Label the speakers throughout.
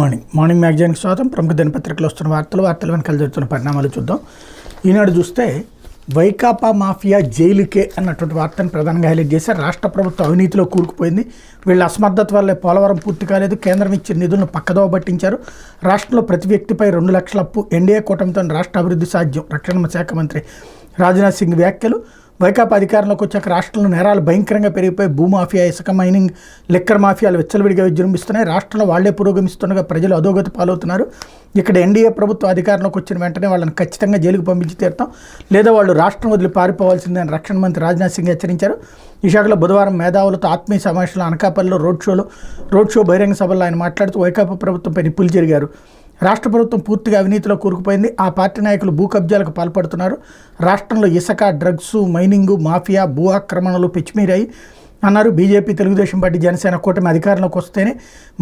Speaker 1: Morning మ్యాగజైన్కి స్వాగతం. ప్రముఖ దినపత్రికలు వస్తున్న వార్తలు వెనకాల జరుగుతున్న పరిణామాలు చూద్దాం. ఈనాడు చూస్తే వైకాపా మాఫియా జైలుకే అన్నటువంటి వార్తను ప్రధానంగా హైలైట్ చేశారు. రాష్ట్ర ప్రభుత్వం అవినీతిలో కూరుకుపోయింది, వీళ్ళ అసమర్థత వల్లే పోలవరం పూర్తి కాలేదు, కేంద్రం ఇచ్చిన నిధులను పక్కదోవ పట్టించారు, రాష్ట్రంలో ప్రతి వ్యక్తిపై 2 లక్షల అప్పు, ఎన్డీఏ కూటమితో రాష్ట్ర అభివృద్ధి సాధ్యం, రక్షణ శాఖ మంత్రి రాజ్నాథ్ సింగ్ వ్యాఖ్యలు. వైకాపా అధికారంలోకి వచ్చాక రాష్ట్రంలో నేరాలు భయంకరంగా పెరిగిపోయి భూమాఫియా, ఇసుక మైనింగ్, లిక్కర్ మాఫియాలు విచ్చలవిడిగా విజృంభిస్తున్నాయి, రాష్ట్రంలో వాళ్లే పురోగమిస్తుండగా ప్రజలు అధోగతి పాలవుతున్నారు. ఇక్కడ ఎన్డీఏ ప్రభుత్వం అధికారంలోకి వచ్చిన వెంటనే వాళ్ళని ఖచ్చితంగా జైలుకు పంపించి తీరుతాం, లేదా వాళ్ళు రాష్ట్రం వదిలి పారిపోవాల్సిందే అని రక్షణ మంత్రి రాజ్నాథ్ సింగ్ హెచ్చరించారు. విశాఖలో బుధవారం మేధావులతో ఆత్మీయ సమావేశంలో అనకాపల్లిలో రోడ్ షో బహిరంగ సభల్లో ఆయన మాట్లాడుతూ వైకాపా ప్రభుత్వంపై నిప్పులు జరిగారు. రాష్ట్ర ప్రభుత్వం పూర్తిగా అవినీతిలో కూరుకుపోయింది, ఆ పార్టీ నాయకులు భూ కబ్జాలకు పాల్పడుతున్నారు, రాష్ట్రంలో ఇసుక, డ్రగ్స్, మైనింగు, మాఫియా, భూ ఆక్రమణలు పెచ్చిమీరాయి అన్నారు. బీజేపీ, తెలుగుదేశం పార్టీ, జనసేన కూటమి అధికారంలోకి వస్తేనే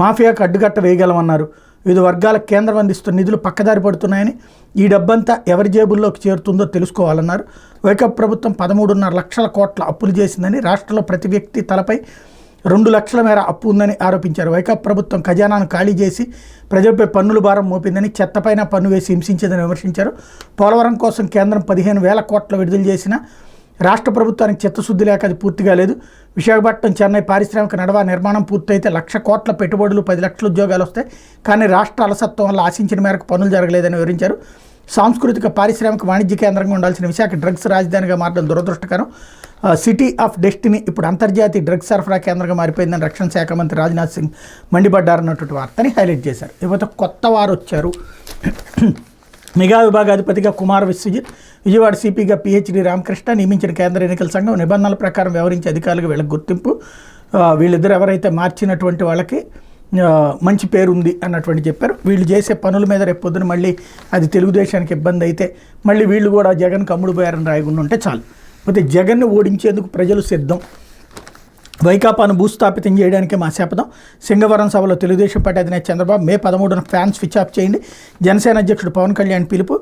Speaker 1: మాఫియాకు అడ్డుకట్ట వేయగలమన్నారు. వివిధ వర్గాలకు కేంద్రం అందిస్తున్న నిధులు పక్కదారి పడుతున్నాయని, ఈ డబ్బంతా ఎవరి జేబుల్లోకి చేరుతుందో తెలుసుకోవాలన్నారు. వైకాపా ప్రభుత్వం 13.5 లక్షల కోట్ల అప్పులు చేసిందని, రాష్ట్రంలో ప్రతి వ్యక్తి తలపై 2 లక్షల మేర అప్పు ఉందని ఆరోపించారు. వైకాపా ప్రభుత్వం ఖజానాను ఖాళీ చేసి ప్రజలపై పన్నుల భారం మోపిందని, చెత్తపైన పన్ను వేసి హింసించేదని విమర్శించారు. పోలవరం కోసం కేంద్రం 15,000 కోట్ల విడుదల చేసిన రాష్ట్ర ప్రభుత్వానికి చిత్తశుద్ధి లేక అది పూర్తిగా లేదు. విశాఖపట్నం, చెన్నై పారిశ్రామిక నడవా నిర్మాణం పూర్తయితే 1,00,000 కోట్ల పెట్టుబడులు, 10 లక్షల ఉద్యోగాలు వస్తాయి, కానీ రాష్ట్ర అలసత్వం వల్ల ఆశించిన మేరకు పనులు జరగలేదని వివరించారు. సాంస్కృతిక, పారిశ్రామిక, వాణిజ్య కేంద్రంగా ఉండాల్సిన విశాఖ డ్రగ్స్ రాజధానిగా మారడం దురదృష్టకరం. సిటీ ఆఫ్ డెస్టినీ ఇప్పుడు అంతర్జాతీయ డ్రగ్స్ సరఫరా కేంద్రంగా మారిపోయిందని రక్షణ శాఖ మంత్రి రాజ్నాథ్ సింగ్ మండిపడ్డారన్నటువంటి వార్తని హైలైట్ చేశారు. ఇకపోతే కొత్త వారు వచ్చారు. మెగా విభాగాధిపతిగా కుమార్ విశ్వజిత్, విజయవాడ సిపిగా పిహెచ్డి రామకృష్ణ నియమించిన కేంద్ర ఎన్నికల సంఘం. నిబంధనల ప్రకారం వ్యవహరించే అధికారులకు వీళ్ళకి గుర్తింపు. వీళ్ళిద్దరు ఎవరైతే మార్చినటువంటి వాళ్ళకి మంచి పేరు ఉంది అన్నటువంటి చెప్పారు. వీళ్ళు చేసే పనుల మీద రేపు పొద్దున మళ్ళీ అది తెలుగుదేశానికి ఇబ్బంది అయితే మళ్ళీ వీళ్ళు కూడా జగన్కి అమ్ముడుపోయారని రాయకుండా ఉంటే చాలు. అయితే జగన్ను ఓడించేందుకు ప్రజలు సిద్ధం, వైకాపాను భూస్థాపితం చేయడానికే మా శపథం. సింగవరం సభలో తెలుగుదేశం పార్టీ అధినేత చంద్రబాబు మే 13న ఫ్యాన్ స్విచ్ ఆఫ్ చేయండి, జనసేన అధ్యక్షుడు పవన్ కళ్యాణ్ పిలుపు.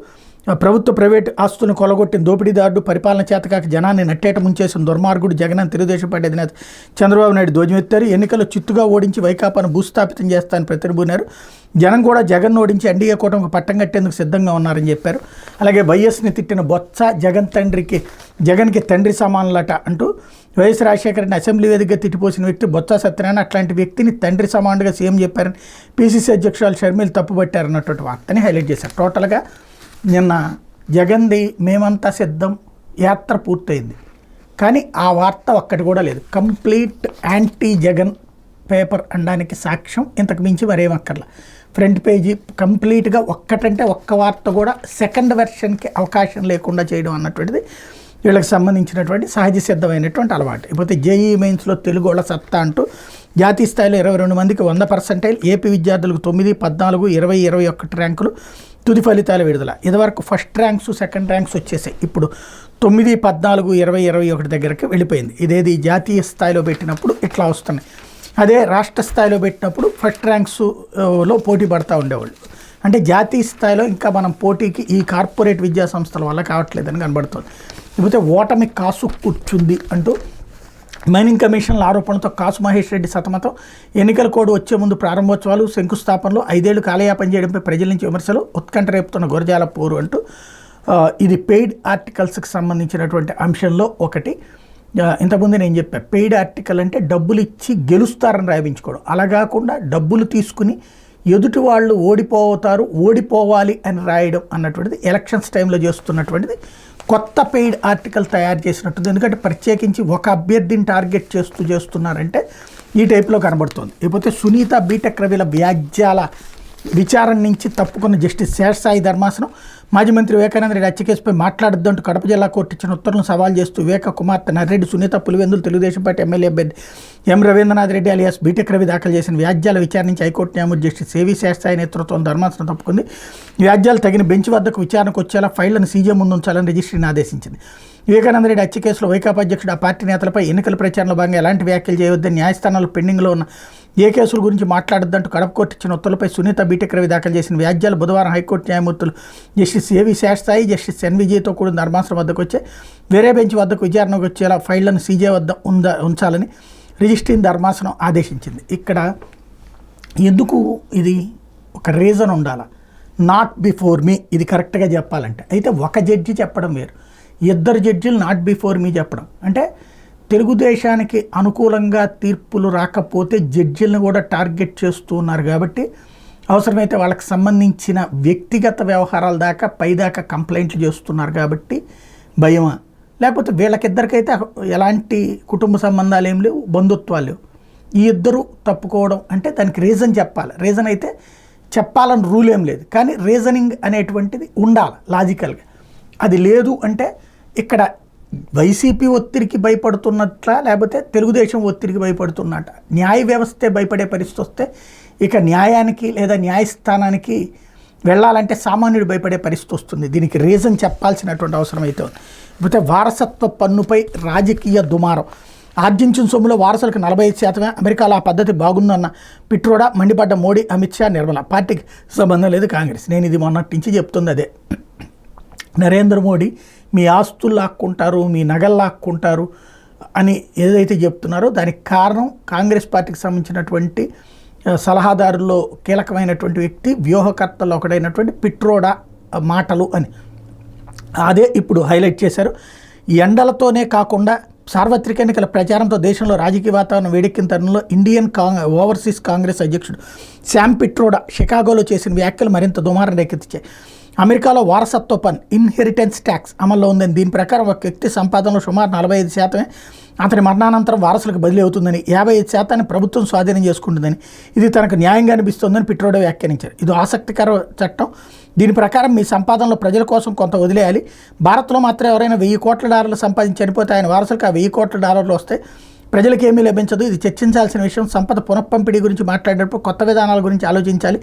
Speaker 1: ప్రభుత్వ, ప్రైవేటు ఆస్తులను కొలగొట్టిన దోపిడీదారుడు, పరిపాలన చేతకాక జనాన్ని నట్టేట ముంచేసిన దుర్మార్గుడు జగన్ అని తెలుగుదేశం పార్టీ అధినేత చంద్రబాబు నాయుడు ధ్వజమెత్తారు. ఎన్నికల్లో చిత్తుగా ఓడించి వైకాపాను భూస్థాపితం చేస్తానని ప్రతిబూనారు. జనం కూడా జగన్ ఓడించి ఎన్డీఏ కూటమికి పట్టం కట్టేందుకు సిద్ధంగా ఉన్నారని చెప్పారు. అలాగే వైఎస్ని తిట్టిన బొత్స జగన్కి తండ్రి సమానులట అంటూ వైఎస్ రాజశేఖర రెడ్డిని అసెంబ్లీ వేదికగా తిట్టిపోసిన వ్యక్తి బొత్స సత్యనారాయణ. అట్లాంటి వ్యక్తిని తండ్రి సమానుడిగా సీఎం చెప్పారని పీసీసీ అధ్యక్షురాలు షర్మిల తప్పుపట్టారన్నటువంటి వార్తని హైలైట్ చేశారు. టోటల్గా నిన్న జగన్ది మేమంతా సిద్ధం యాత్ర పూర్తయింది, కానీ ఆ వార్త ఒక్కటి కూడా లేదు. కంప్లీట్ యాంటీ జగన్ పేపర్ అనడానికి సాక్ష్యం ఇంతకు మించి మరేమక్కర్లా. ఫ్రంట్ పేజీ కంప్లీట్గా ఒక్కటంటే ఒక్క వార్త కూడా సెకండ్ వెర్షన్కి అవకాశం లేకుండా చేయడం అన్నటువంటిది వీళ్ళకి సంబంధించినటువంటి సహజ సిద్ధమైనటువంటి అలవాటు. ఇకపోతే జేఈఈ మెయిన్స్లో తెలుగు వాళ్ళ సత్తా అంటూ జాతీయ స్థాయిలో 22 మందికి 100%, ఏపీ విద్యార్థులకు 9, 14, 20, 21 ర్యాంకులు తుది ఫలితాల విడుదల. ఇదివరకు ఫస్ట్ ర్యాంక్స్, సెకండ్ ర్యాంక్స్ వచ్చేసాయి, ఇప్పుడు 9, 14, 20, 21 దగ్గరికి వెళ్ళిపోయింది. ఇదేది జాతీయ స్థాయిలో పెట్టినప్పుడు ఇట్లా వస్తున్నాయి, అదే రాష్ట్ర స్థాయిలో పెట్టినప్పుడు ఫస్ట్ ర్యాంక్స్లో పోటీ పడతా ఉండేవాళ్ళు. అంటే జాతీయ స్థాయిలో ఇంకా మనం పోటీకి ఈ కార్పొరేట్ విద్యా సంస్థల వల్ల కావట్లేదని కనబడుతుంది. లేకపోతే ఓటమి కాసు కూర్చుంది అంటూ మైనింగ్ కమిషన్ల ఆరోపణలతో కాసు మహేష్ రెడ్డి సతమతం. ఎన్నికల కోడ్ వచ్చే ముందు ప్రారంభోత్సవాలు, శంకుస్థాపనలు, 5 ఏళ్లు కాలయాపన చేయడంపై ప్రజల నుంచి విమర్శలు, ఉత్కంఠ రేపుతున్న గురజాల పోరు అంటూ ఇది పెయిడ్ ఆర్టికల్స్కి సంబంధించినటువంటి అంశంలో ఒకటి. ఇంతకుముందు నేను చెప్పాను, పెయిడ్ ఆర్టికల్ అంటే డబ్బులు ఇచ్చి గెలుస్తారని రాయించుకోవడం, అలా కాకుండా డబ్బులు తీసుకుని ఎదుటి వాళ్ళు ఓడిపోవాలి అని రాయడం అన్నటువంటిది ఎలక్షన్స్ టైంలో చేస్తున్నటువంటిది. కొత్త పెయిడ్ ఆర్టికల్ తయారు చేసినట్టుంది, ఎందుకంటే ప్రత్యేకించి ఒక అభ్యర్థిని టార్గెట్ చేస్తున్నారంటే ఈ టైప్లో కనబడుతుంది. లేకపోతే సునీత బీటెక్ రవిల వ్యాజ్యాల విచారణ నుంచి తప్పుకున్న జస్టిస్ శేషసాయి ధర్మాసనం. మాజీ మంత్రి వివేకానంద రెడ్డి హత్య కేసుపై మాట్లాడొద్దంటూ కడప జిల్లా కోర్టు ఇచ్చిన ఉత్తర్వులను సవాల్ చేస్తూ వివేక కుమార్తె నర్రెడ్డి సునీత పులివెందులు తెలుగుదేశం పార్టీ ఎమ్మెల్యే అభ్యర్థి ఎం రవీంద్రనాథ్ రెడ్డి అలియాస్ బీటెక్ రవి దాఖలు చేసిన వ్యాజ్యాల విచారణ నుంచి హైకోర్టు న్యాయమూర్తి జస్టిస్ ఏవి శేషసాయి నేతృత్వం ధర్మాసనం తప్పుకుంది. వ్యాజ్యాలు తగిన బెంచ్ వద్దకు విచారణకు వచ్చేలా ఫైళ్లను సీజే ముందు ఉంచాలని రిజిస్ట్రీని ఆదేశించింది. వివేకానంద రెడ్డి హత్య కేసులో వైకాపా అధ్యక్షుడు ఆ పార్టీ నేతలపై ఎన్నికల ప్రచారంలో భాగంగా ఎలాంటి వ్యాఖ్యలు చేయవద్దని, న్యాయస్థానాలు పెండింగ్లో ఉన్న ఏ కేసుల గురించి మాట్లాడొద్దంటూ కడప కోర్టు ఇచ్చిన ఉత్తర్వులపై సునీత బీటెక్ రవి దాఖలు చేసిన వ్యాజ్యాలు బుధవారం హైకోర్టు న్యాయమూర్తులు జస్టిస్ ఏవి శేషసాయి, జస్టిస్ ఎన్విజయ్తో కూడిన ధర్మాసనం వద్దకు వచ్చే వేరే బెంచ్ వద్దకు విచారణకు వచ్చేలా ఫైళ్లను సీజే వద్ద ఉంచాలని రిజిస్ట్రీని ధర్మాసనం ఆదేశించింది. ఇక్కడ ఎందుకు ఇది ఒక రీజన్ ఉండాలి. నాట్ బిఫోర్ మీ, ఇది కరెక్ట్గా చెప్పాలంటే. అయితే ఒక జడ్జి చెప్పడం వేరు, ఇద్దరు జడ్జిలు నాట్ బిఫోర్ మీ చెప్పడం అంటే తెలుగుదేశానికి అనుకూలంగా తీర్పులు రాకపోతే జడ్జిలను కూడా టార్గెట్ చేస్తూ ఉన్నారు కాబట్టి అవసరమైతే వాళ్ళకి సంబంధించిన వ్యక్తిగత వ్యవహారాల దాకా పైదాకా కంప్లైంట్లు చేస్తున్నారు కాబట్టి భయమా, లేకపోతే వీళ్ళకిద్దరికైతే ఎలాంటి కుటుంబ సంబంధాలు ఏం లేవు, బంధుత్వాలు లేవు, ఈ ఇద్దరు తప్పుకోవడం అంటే దానికి రీజన్ చెప్పాలి. రీజన్ అయితే చెప్పాలని రూల్ ఏం లేదు, కానీ రీజనింగ్ అనేటువంటిది ఉండాలి లాజికల్గా. అది లేదు అంటే ఇక్కడ వైసీపీ ఒత్తిడికి భయపడుతున్నట్ల, లేకపోతే తెలుగుదేశం ఒత్తిడికి భయపడుతున్నట్ట. న్యాయ వ్యవస్థే భయపడే పరిస్థితి వస్తే ఇక న్యాయానికి లేదా న్యాయస్థానానికి వెళ్ళాలంటే సామాన్యుడు భయపడే పరిస్థితి వస్తుంది. దీనికి రీజన్ చెప్పాల్సినటువంటి అవసరం అయితే ఉంది. లేకపోతే వారసత్వ పన్నుపై రాజకీయ దుమారం. ఆర్జించిన సొమ్ములో వారసులకు 45%, అమెరికాలో ఆ పద్ధతి బాగుందన్న పిట్రోడా, మండిపడ్డ మోడీ, అమిత్ షా, నిర్మల. పార్టీకి సంబంధం లేదు కాంగ్రెస్. నేను ఇది మొన్నటి నుంచి చెప్తుంది అదే. నరేంద్ర మోడీ మీ ఆస్తులు లాక్కుంటారు, మీ నగలు లాక్కుంటారు అని ఏదైతే చెప్తున్నారో దానికి కారణం కాంగ్రెస్ పార్టీకి సంబంధించినటువంటి సలహాదారుల్లో కీలకమైనటువంటి వ్యక్తి, వ్యూహకర్తల్లో ఒకడైనటువంటి పిట్రోడా మాటలు అని అదే ఇప్పుడు హైలైట్ చేశారు. ఎండలతోనే కాకుండా సార్వత్రిక ఎన్నికల ప్రచారంతో దేశంలో రాజకీయ వాతావరణం వేడెక్కిన తరుణంలో ఇండియన్ ఓవర్సీస్ కాంగ్రెస్ అధ్యక్షుడు శామ్ పిట్రోడా షికాగోలో చేసిన వ్యాఖ్యలు మరింత దుమారం రేకెత్తించాయి. అమెరికాలో వారసత్వ పన్ను, ఇన్హెరిటెన్స్ ట్యాక్స్ అమల్లో ఉందని, దీని ప్రకారం ఒక వ్యక్తి సంపాదనలో సుమారు 45% అతని మరణానంతరం వారసులకు బదిలీ అవుతుందని, 55% ప్రభుత్వం స్వాధీనం చేసుకుంటుందని, ఇది తనకు న్యాయంగా అనిపిస్తోందని పిట్రోడా వ్యాఖ్యానించారు. ఇది ఆసక్తికర చట్టం. దీని ప్రకారం మీ సంపాదనలో ప్రజల కోసం కొంత వదిలేయాలి. భారత్లో మాత్రం ఎవరైనా $1,000 కోట్ల సంపాదించి చనిపోతే ఆయన వారసులకు ఆ $1,000 కోట్ల వస్తాయి, ప్రజలకు ఏమీ లభించదు. ఇది చర్చించాల్సిన విషయం. సంపద పునఃపంపిణీ గురించి మాట్లాడేటప్పుడు కొత్త విధానాల గురించి ఆలోచించాలి.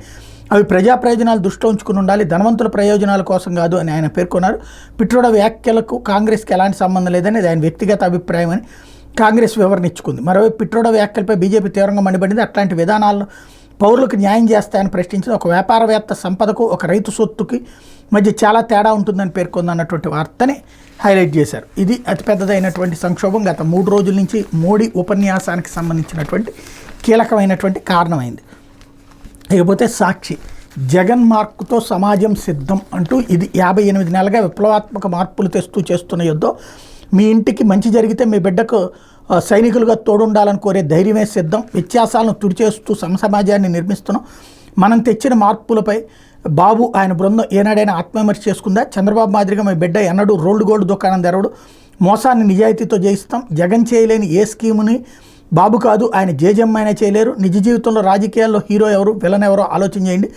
Speaker 1: అవి ప్రజా ప్రయోజనాలు దృష్టిలో ఉంచుకుని ఉండాలి, ధనవంతుల ప్రయోజనాల కోసం కాదు అని ఆయన పేర్కొన్నారు. పిట్రోడా వ్యాఖ్యలకు కాంగ్రెస్కి ఎలాంటి సంబంధం లేదని ఆయన వ్యక్తిగత అభిప్రాయం అని కాంగ్రెస్ వివరణ ఇచ్చుకుంది. మరోవైపు పిట్రోడా వ్యాఖ్యలపై బీజేపీ తీవ్రంగా మండిపడింది. అట్లాంటి విధానాలను పౌరులకు న్యాయం చేస్తాయని ప్రశ్నించింది. ఒక వ్యాపారవేత్త సంపదకు, ఒక రైతు సొత్తుకి మధ్య చాలా తేడా ఉంటుందని పేర్కొంది అన్నటువంటి వార్తని హైలైట్ చేశారు. ఇది అతిపెద్దదైనటువంటి సంక్షోభం గత 3 రోజుల నుంచి మోడీ ఉపన్యాసానికి సంబంధించినటువంటి కీలకమైనటువంటి కారణమైంది. ఇకపోతే సాక్షి, జగన్ మార్కుతో సమాజం సిద్ధం అంటూ ఇది 58 నెలలుగా విప్లవాత్మక మార్పులు తెస్తూ చేస్తున్న యుద్ధం. మీ ఇంటికి మంచి జరిగితే మీ బిడ్డకు సైనికులుగా తోడుండాలని కోరే ధైర్యమే సిద్ధం. వ్యత్యాసాలను తుడిచేస్తూ సమాజాన్ని నిర్మిస్తున్నాం. మనం తెచ్చిన మార్పులపై బాబు ఆయన బృందం ఏనాడైనా ఆత్మవిమర్శ చేసుకుందా? చంద్రబాబు మాదిరిగా మీ బిడ్డ ఎన్నడూ రోల్డ్ గోల్డ్ దుకాణం తెరవడు. మోసాన్ని నిజాయితీతో జయిస్తాం. జగన్ చేయలేని ఏ స్కీముని బాబు కాదు, ఆయన జేజమ్మైనా చేయలేరు. నిజ జీవితంలో రాజకీయాల్లో హీరో ఎవరు, విలన్ ఎవరో ఆలోచన చేయండి.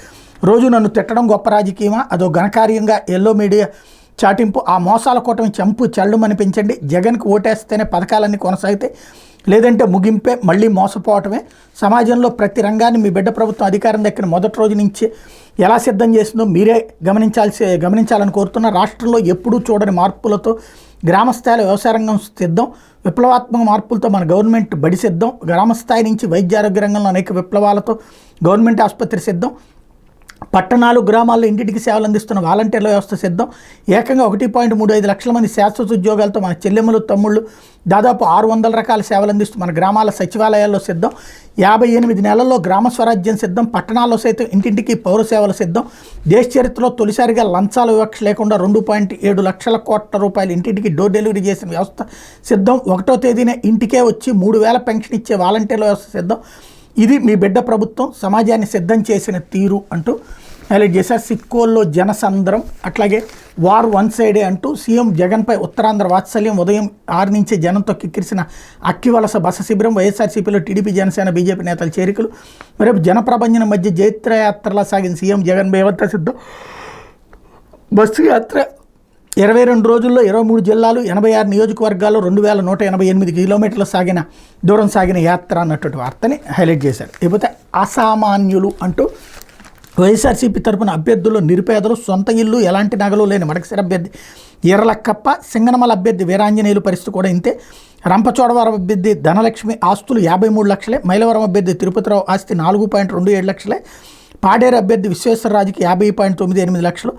Speaker 1: రోజు నన్ను తిట్టడం గొప్ప రాజకీయమా? అదో ఘనకార్యంగా ఎల్లో మీడియా చాటింపు. ఆ మోసాల కూటమి చంపు చెల్లుమని పెంచండి. జగన్కి ఓటేస్తేనే పథకాలన్నీ కొనసాగితే, లేదంటే ముగింపే, మళ్ళీ మోసపోవటమే. సమాజంలో ప్రతి రంగాన్ని మీ బిడ్డ ప్రభుత్వం అధికారం దక్కిన మొదటి రోజు నుంచి ఎలా సిద్ధం చేసిందో మీరే గమనించాలని కోరుతున్న. రాష్ట్రంలో ఎప్పుడూ చూడని మార్పులతో గ్రామస్థాయిలో వ్యవసాయ రంగం సిద్ధం. విప్లవాత్మక మార్పులతో మన గవర్నమెంట్ బడి సిద్ధం. గ్రామస్థాయి నుంచి వైద్య ఆరోగ్య రంగంలో అనేక విప్లవాలతో గవర్నమెంట్ ఆసుపత్రి సిద్ధం. పట్టణాలు గ్రామాల్లో ఇంటింటికి సేవలు అందిస్తున్న వాలంటీర్ల వ్యవస్థ సిద్ధం. ఏకంగా 1.35 లక్షల మంది శాశ్వత ఉద్యోగాలతో మన చెల్లెమ్మలు తమ్ముళ్ళు దాదాపు 600 రకాల సేవలు అందిస్తూ మన గ్రామాల సచివాలయాల్లో సిద్ధం. 58 నెలల్లో గ్రామ స్వరాజ్యం సిద్ధం. పట్టణాల్లో సైతం ఇంటింటికి పౌర సేవలు సిద్ధం. దేశ చరిత్రలో తొలిసారిగా లంచాల వివక్ష లేకుండా 2.7 లక్షల కోట్ల రూపాయలు ఇంటింటికి డోర్ డెలివరీ చేసిన వ్యవస్థ సిద్ధం. 1వ తేదీనే ఇంటికే వచ్చి 3,000 పెన్షన్ ఇచ్చే వాలంటీర్ల వ్యవస్థ సిద్ధం. ఇది మీ బిడ్డ ప్రభుత్వం సమాజాన్ని సిద్ధం చేసిన తీరు అంటూ హైలైట్ చేశారు. సిక్కోల్లో జనసంద్రం, అట్లాగే వార్ వన్ సైడే అంటూ సీఎం జగన్పై ఉత్తరాంధ్ర వాత్సల్యం. ఉదయం 6 నుంచే జనంతో కిక్కిరిసిన అక్కివలస బస శిబిరం. వైఎస్ఆర్సీపీలో టీడీపీ, జనసేన, బీజేపీ నేతల చేరికలు. రేపు జనప్రబంధన మధ్య జైత్రయాత్రలా సాగిన సీఎం జగన్ మేమంతా సిద్ధం. బస్సు యాత్ర 22 రోజుల్లో 23 జిల్లాలు, 86 నియోజకవర్గాలు, 2188 కిలోమీటర్లు దూరం సాగిన యాత్ర అన్నటువంటి వార్తని హైలైట్ చేశారు. లేకపోతే అసామాన్యులు అంటూ వైఎస్ఆర్సీపీ తరపున అభ్యర్థులు నిరుపేదలు, సొంత ఇల్లు, ఎలాంటి నగలు లేని మడకసిర అభ్యర్థి ఎర్రలక్కప్ప, సింగనమల అభ్యర్థి వీరాంజనేయులు పరిస్థితి కూడా ఇంతే. రంపచోడవరం అభ్యర్థి ధనలక్ష్మి ఆస్తులు 53 లక్షలే. మైలవరం అభ్యర్థి తిరుపతిరావు ఆస్తి 4.27 లక్షలే. పాడేరు అభ్యర్థి విశ్వేశ్వరరాజుకి 50.98 లక్షలు.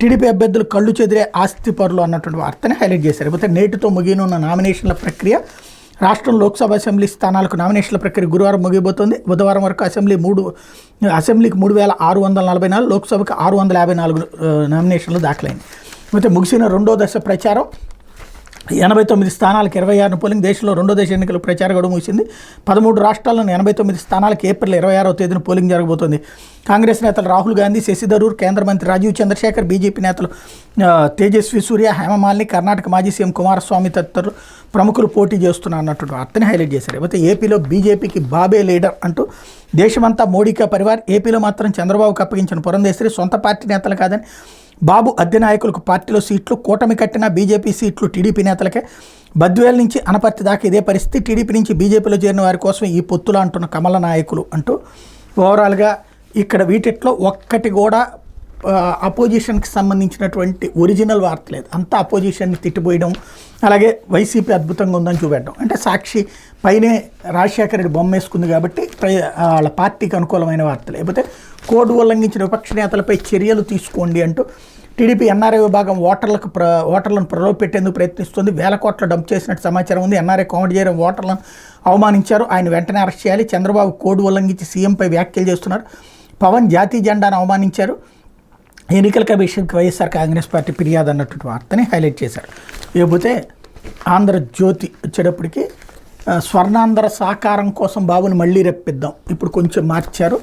Speaker 1: టీడీపీ అభ్యర్థులు కళ్ళు చెదిరే ఆస్తి పరులు అన్నటువంటి వార్తని హైలైట్ చేశారు. లేకపోతే నేటితో ముగియనున్న నామినేషన్ల ప్రక్రియ. రాష్ట్రం లోక్సభ అసెంబ్లీ స్థానాలకు నామినేషన్ల ప్రక్రియ గురువారం ముగియబోతోంది. బుధవారం వరకు అసెంబ్లీకి 3644, లోక్సభకు 654 నామినేషన్లు దాఖలైంది. అయితే ముగిసిన రెండో దశ ప్రచారం 89 స్థానాలకు 26 పోలింగ్. దేశంలో రెండో దశ ఎన్నికల ప్రచార గడువు ముగిసింది. 13 రాష్ట్రాల్లోని 89 స్థానాలకు ఏప్రిల్ 26వ తేదీన పోలింగ్ జరగబోతోంది. కాంగ్రెస్ నేతలు రాహుల్ గాంధీ, శశి థరూర్, కేంద్ర మంత్రి రాజీవ్ చంద్రశేఖర్, బీజేపీ నేతలు తేజస్వి సూర్య, హేమమాలిని, కర్ణాటక మాజీ సీఎం కుమారస్వామి తదితరులు ప్రముఖులు పోటీ చేస్తున్నారు అన్నట్టు వార్తని హైలైట్ చేశారు. అయితే ఏపీలో బీజేపీకి బాబే లీడర్ అంటూ దేశమంతా మోడీకా పరివార్, ఏపీలో మాత్రం చంద్రబాబుకు అప్పగించిన పురంధేశ్వరి సొంత పార్టీ నేతలు కాదని బాబు అద్దె నాయకులకు పార్టీలో సీట్లు, కూటమి కట్టిన బీజేపీ సీట్లు టీడీపీ నేతలకే. బద్వేల్ నుంచి అనపర్తి దాకా ఇదే పరిస్థితి. టీడీపీ నుంచి బీజేపీలో చేరిన వారి కోసం ఈ పొత్తులు అంటున్న కమల నాయకులు అంటూ ఓవరాల్గా ఇక్కడ వీటిట్లో ఒక్కటి కూడా అపోజిషన్కి సంబంధించినటువంటి ఒరిజినల్ వార్త లేదు. అంతా అపోజిషన్ని తిట్టిపోయడం, అలాగే వైసీపీ అద్భుతంగా ఉందని చూపెట్టడం. అంటే సాక్షి పైనే రాజశేఖర రెడ్డి బొమ్మ వేసుకుంది కాబట్టి వాళ్ళ పార్టీకి అనుకూలమైన వార్త. లేకపోతే కోడ్ ఉల్లంఘించిన విపక్ష నేతలపై చర్యలు తీసుకోండి అంటూ టీడీపీ ఎన్ఆర్ఐ విభాగం ఓటర్లను ప్రలోభపెట్టేందుకు ప్రయత్నిస్తుంది. 1000 కోట్లు డంప్ చేసినట్టు సమాచారం ఉంది. ఎన్ఆర్ఐ కోమటి జయరాం ఓటర్లను అవమానించారు, ఆయన వెంటనే అరెస్ట్ చేయాలి. చంద్రబాబు కోడ్ ఉల్లంఘించి సీఎంపై వ్యాఖ్యలు చేస్తున్నారు. పవన్ జాతీయ జెండాను అవమానించారు. ఎన్నికల కమిషన్కి వైఎస్ఆర్ కాంగ్రెస్ పార్టీ ఫిర్యాదు అన్నటువంటి వార్తని హైలైట్ చేశారు. ఇకపోతే ఆంధ్రజ్యోతి వచ్చేటప్పటికి స్వర్ణాంధ్ర సాకారం కోసం బాబుని మళ్ళీ రెప్పిద్దాం, ఇప్పుడు కొంచెం మార్చారు.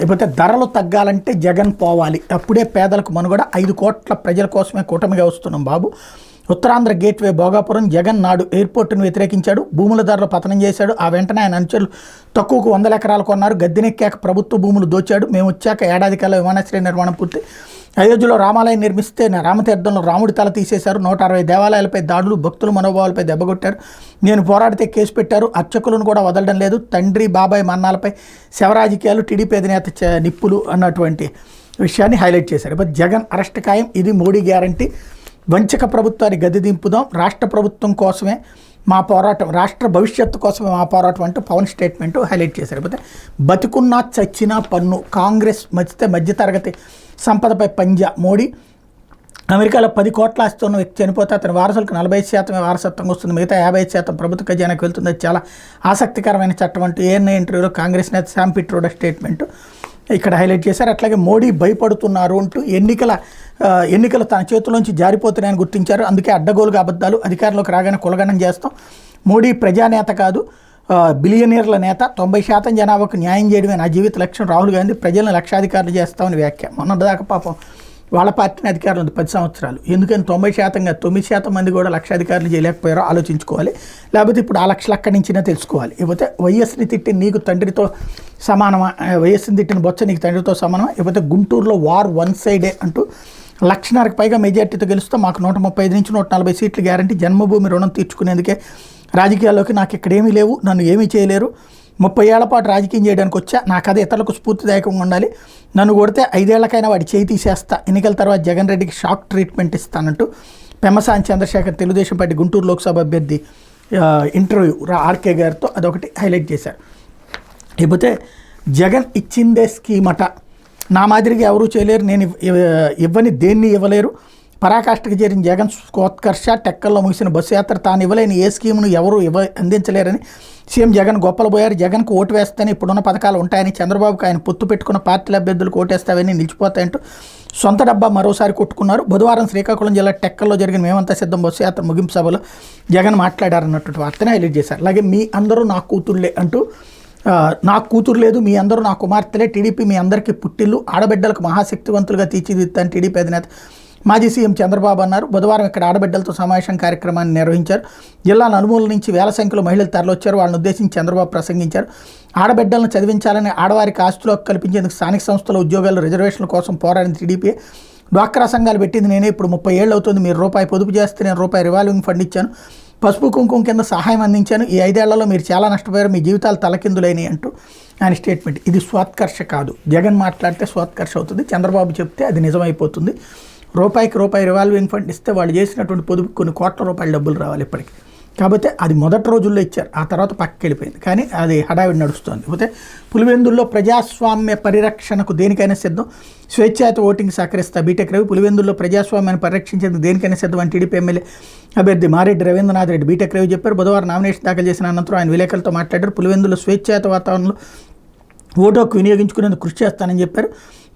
Speaker 1: ఇకపోతే ధరలు తగ్గాలంటే జగన్ పోవాలి, అప్పుడే పేదలకు మనుగడ, 5 కోట్ల ప్రజల కోసమే కూటమిగా వస్తున్నాం బాబు. ఉత్తరాంధ్ర గేట్వే భోగాపురం, జగన్ నాడు ఎయిర్పోర్టును వ్యతిరేకించాడు, భూముల ధరలు పతనం చేశాడు. ఆ వెంటనే ఆయన అనుచరులు తక్కువకు 100 ఎకరాలు కొన్నారు, గద్దెనెక్కాక ప్రభుత్వ భూములు దోచాడు. మేము వచ్చాక ఏడాది కాలం విమానాశ్రయ నిర్మాణం పూర్తి. అయోధ్యలో రామాలయం నిర్మిస్తే రామతీర్థంలో రాముడి తల తీసేశారు. 160 దేవాలయాలపై దాడులు, భక్తుల మనోభావాలపై దెబ్బకొట్టారు. నేను పోరాడితే కేసు పెట్టారు, అర్చకులను కూడా వదలడం లేదు. తండ్రి బాబాయ్ మన్నాలపై శవరాజకీయాలు, టీడీపీ అధినేత నిప్పులు అన్నటువంటి విషయాన్ని హైలైట్ చేశారు. బట్ జగన్ అరెస్ట్ ఖాయం, ఇది మోడీ గ్యారంటీ. వంచక ప్రభుత్వాన్ని గద్దె దింపుదాం, రాష్ట్ర ప్రభుత్వం కోసమే మా పోరాటం, రాష్ట్ర భవిష్యత్తు కోసమే మా పోరాటం అంటూ పవన్ స్టేట్మెంట్ హైలైట్ చేశారు. లేకపోతే బతికున్నా చచ్చినా పన్ను, కాంగ్రెస్ మధ్యతే మధ్యతరగతి సంపదపై పంజా. మోడీ అమెరికాలో 10 కోట్ల ఆస్తి ఉన్న వ్యక్తి చనిపోతే అతని వారసులకు 45% వారసత్వంగా వస్తుంది, మిగతా 55% ప్రభుత్వ ఖజానాకి వెళ్తుంది. అది చాలా ఆసక్తికరమైన చట్టం అంటూ ఏఎన్ఐ ఇంటర్వ్యూలో కాంగ్రెస్ నేత శామ్ పిట్రోడా స్టేట్మెంట్ ఇక్కడ హైలైట్ చేశారు. అట్లాగే మోడీ భయపడుతున్నారు అంటూ ఎన్నికలు తన చేతుల్లోంచి జారిపోతున్నాయని గుర్తించారు. అందుకే అడ్డగోలుగా అబద్ధాలు, అధికారంలోకి రాగానే కులగణం చేస్తాం. మోడీ ప్రజానేత కాదు, బిలియనీర్ల నేత. 90% జనాభాకు న్యాయం చేయడమే నా జీవిత లక్ష్యం. రాహుల్ గాంధీ ప్రజలను లక్షాధికారులు చేస్తామని వ్యాఖ్య. మొన్నటిదాకా పాపం వాళ్ళ పార్టీని అధికారులు ఉంది 10 సంవత్సరాలు. ఎందుకని 90% 9% మంది కూడా లక్షాధికారులు చేయలేకపోయారో ఆలోచించుకోవాలి. లేకపోతే ఇప్పుడు ఆ లక్షలు అక్కడి నుంచినే తెలుసుకోవాలి. ఇకపోతే వైఎస్ని తిట్టి నీకు తండ్రితో సమానమా, వైఎస్ని తిట్టిన బొచ్చ నీకు తండ్రితో సమానమా. ఇకపోతే గుంటూరులో వార్ వన్ సైడే అంటూ 1,00,000కి పైగా మెజార్టీతో గెలుస్తూ మాకు 135 నుంచి 140 సీట్లు గ్యారంటీ. జన్మభూమి రుణం తీర్చుకునేందుకే రాజకీయాల్లోకి, నాకు ఇక్కడేమీ లేవు, నన్ను ఏమీ చేయలేరు. 30 ఏళ్ల పాటు రాజకీయం చేయడానికి వచ్చా, నా కథ ఇతరులకు స్ఫూర్తిదాయకంగా ఉండాలి. నన్ను కొడితే 5 ఏళ్లకైనా వాడి చేయి తీసేస్తా. ఎన్నికల తర్వాత జగన్ రెడ్డికి shock treatment ఇస్తానంటూ Pemmasani Chandrasekhar Telugu Desam party Guntur Lok Sabha అభ్యర్థి ఇంటర్వ్యూ ఆర్కే గారితో అదొకటి హైలైట్ చేశారు. ఇకపోతే జగన్ ఇచ్చిందే స్కీమ్ అట, నా మాదిరిగా ఎవరూ చేయలేరు, నేను ఇవ్వని దేన్ని ఇవ్వలేరు. పరాకాష్ఠకు చేరిన జగన్ స్కోత్కర్ష, టెక్కల్లో ముగిసిన బస్సు యాత్ర, తాను ఇవ్వలేని ఏ స్కీమును ఎవరు అందించలేరని సీఎం జగన్ గొప్పలు పోయారు. జగన్కు ఓటు వేస్తేనే ఇప్పుడున్న పథకాలు ఉంటాయని, చంద్రబాబుకు ఆయన పొత్తు పెట్టుకున్న పార్టీల అభ్యర్థులకు ఓటేస్తావని నిలిచిపోతాయంటూ సొంత డబ్బా మరోసారి కొట్టుకున్నారు. బుధవారం శ్రీకాకుళం జిల్లా టెక్కల్లో జరిగిన మేమంతా సిద్ధం బస్సు యాత్ర ముగింపు సభలో జగన్ మాట్లాడారన్నటువంటి వార్తని హైలైట్ చేశారు. అలాగే మీ అందరూ నా కూతుర్లే అంటూ, నాకు కూతురు లేదు, మీ అందరూ నా కుమార్తెలే, టీడీపీ మీ అందరికీ పుట్టిల్లు, ఆడబిడ్డలకు మహాశక్తివంతులుగా తీర్చిదిద్దాను టీడీపీ అధినేత మాజీ సీఎం చంద్రబాబు అన్నారు. బుధవారం ఇక్కడ ఆడబిడ్డలతో సమావేశం కార్యక్రమాన్ని నిర్వహించారు. జిల్లా నలుమూల నుంచి వేల సంఖ్యలో మహిళలు తరలివచ్చారు. వాళ్ళని ఉద్దేశించి చంద్రబాబు ప్రసంగించారు. ఆడబిడ్డలను చదివించాలని, ఆడవారికి ఆస్తులు కల్పించేందుకు స్థానిక సంస్థల ఉద్యోగాలు రిజర్వేషన్ల కోసం పోరాడిన టీడీపీ. డ్వాక్రా సంఘాలు పెట్టింది నేనే, ఇప్పుడు 30 ఏళ్ళు అవుతుంది. మీరు రూపాయి పొదుపు చేస్తే నేను రూపాయి రివాల్వింగ్ ఫండ్ ఇచ్చాను, పసుపు కుంకుమ కింద సహాయం అందించాను. ఈ 5 ఏళ్లలో మీరు చాలా నష్టపోయారు, మీ జీవితాలు తలకిందులైనవి అంటూ ఆయన స్టేట్మెంట్. ఇది స్వాత్కర్ష కాదు, జగన్ మాట్లాడితే స్వాత్కర్ష అవుతుంది, చంద్రబాబు చెప్తే అది నిజమైపోతుంది. రూపాయికి రూపాయి రివాల్వింగ్ ఫండ్ ఇస్తే వాళ్ళు చేసినటువంటి పొదుపు కొన్ని కోట్ల రూపాయల డబ్బులు రావాలి ఇప్పటికి. కాకపోతే అది మొదటి రోజుల్లో ఇచ్చారు, ఆ తర్వాత పక్కకి వెళ్ళిపోయింది. కానీ అది హడావిడి నడుస్తుంది. కాకపోతే పులివెందుల్లో ప్రజాస్వామ్య పరిరక్షణకు దేనికైనా సిద్ధం, స్వేచ్ఛాయుత ఓటింగ్ సహకరిస్తా బీటెక్ రవి. పులివెందుల్లో ప్రజాస్వామ్యాన్ని పరిరక్షించేందుకు దేనికైనా సిద్ధం అని టీడీపీ ఎమ్మెల్యే అభ్యర్థి మారెడ్డి రవీంద్రనాథ్ రెడ్డి బీటెక్ రవి చెప్పారు. బుధవారం నామినేషన్ దాఖలు చేసిన అనంతరం ఆయన విలేకరులతో మాట్లాడారు. పులివెందుల్లో స్వేచ్ఛాయుత వాతావరణంలో ఓటు హక్కు వినియోగించుకునేందుకు కృషి చేస్తానని చెప్పారు.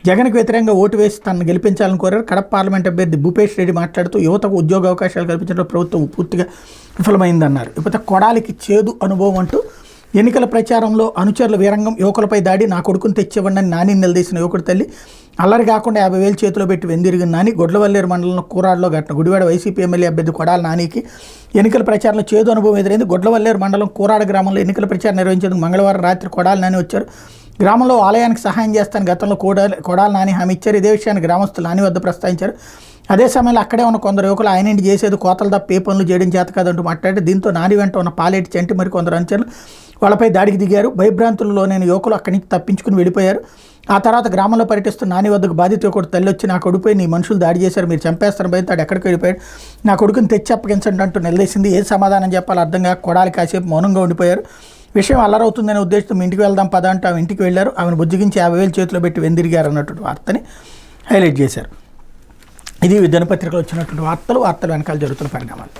Speaker 1: జగన్కు వ్యతిరేకంగా ఓటు వేసి తనను గెలిపించాలని కోరారు. కడప పార్లమెంట్ అభ్యర్థి భూపేష్ రెడ్డి మాట్లాడుతూ యువతకు ఉద్యోగ అవకాశాలు కల్పించడంలో ప్రభుత్వం పూర్తిగా విఫలమైందన్నారు. ఇకపోతే కొడాలికి చేదు అనుభవం అంటూ ఎన్నికల ప్రచారంలో అనుచరుల వీరంగం, యువకులపై దాడి, నా కొడుకుని తెచ్చివ్వండి అని నాని నిలదీసిన యువకుడి తల్లి, అల్లరి కాకుండా 50,000 చేతిలో పెట్టి వెందిరిగిన నాని. గొడ్లవల్లేరు మండలంలో కూరాడులో ఘటన. గుడివాడ వైసీపీ ఎమ్మెల్యే అభ్యర్థి కొడాలి నానికి ఎన్నికల ప్రచారంలో చేదు అనుభవం ఎదురైంది. గొడ్లవల్లేరు మండలం కూరాడ గ్రామంలో ఎన్నికల ప్రచారం నిర్వహించేందుకు మంగళవారం రాత్రి కొడాలి నాని వచ్చారు. గ్రామంలో ఆలయానికి సహాయం చేస్తాను గతంలో కొడాలి నాని హామీ ఇచ్చారు. ఇదే విషయాన్ని గ్రామస్తులు నాని వద్ద ప్రస్తావించారు. అదే సమయంలో అక్కడే ఉన్న కొందరు యువకులు ఆయన ఇంటి చేసేది కోతలు తప్ప ఏ పనులు చేయడం చేత కాదంటూ మాట్లాడి, దీంతో నాని వెంట ఉన్న పాలేటి చంటి మరి కొందరు అనుచరులు వాళ్ళపై దాడికి దిగారు. భయభ్రాంతుల్లో నేను యువకులు అక్కడి నుంచి తప్పించుకుని వెళ్ళిపోయారు. ఆ తర్వాత గ్రామంలో పర్యటిస్తున్న నాని వద్దకు బాధిత యువకుడు తల్లి వచ్చి, నా కొడుకుపై నీ మనుషులు దాడి చేశారు, మీరు చంపేస్తారు భయతో ఎక్కడికి వెళ్ళిపోయాడు, నా కొడుకుని తెచ్చి అప్పగించండి అంటూ నిలదీసింది. ఏ సమాధానం చెప్పాలో అర్థం కాక కొడాలి కాసేపు మౌనంగా ఉండిపోయారు. విషయం అల్లరవుతుందనే ఉద్దేశంతో మీ ఇంటికి వెళ్దాం పద అంటూ ఆమె ఇంటికి వెళ్లారు. ఆమెను బుజ్జిగించి 50,000 చేతిలో పెట్టి వెందిరిగారు అన్నటువంటి వార్తని హైలైట్ చేశారు. ఇది దినపత్రికలో వచ్చినటువంటి వార్తలు వెనకాల జరుగుతున్న పరిణామాలు.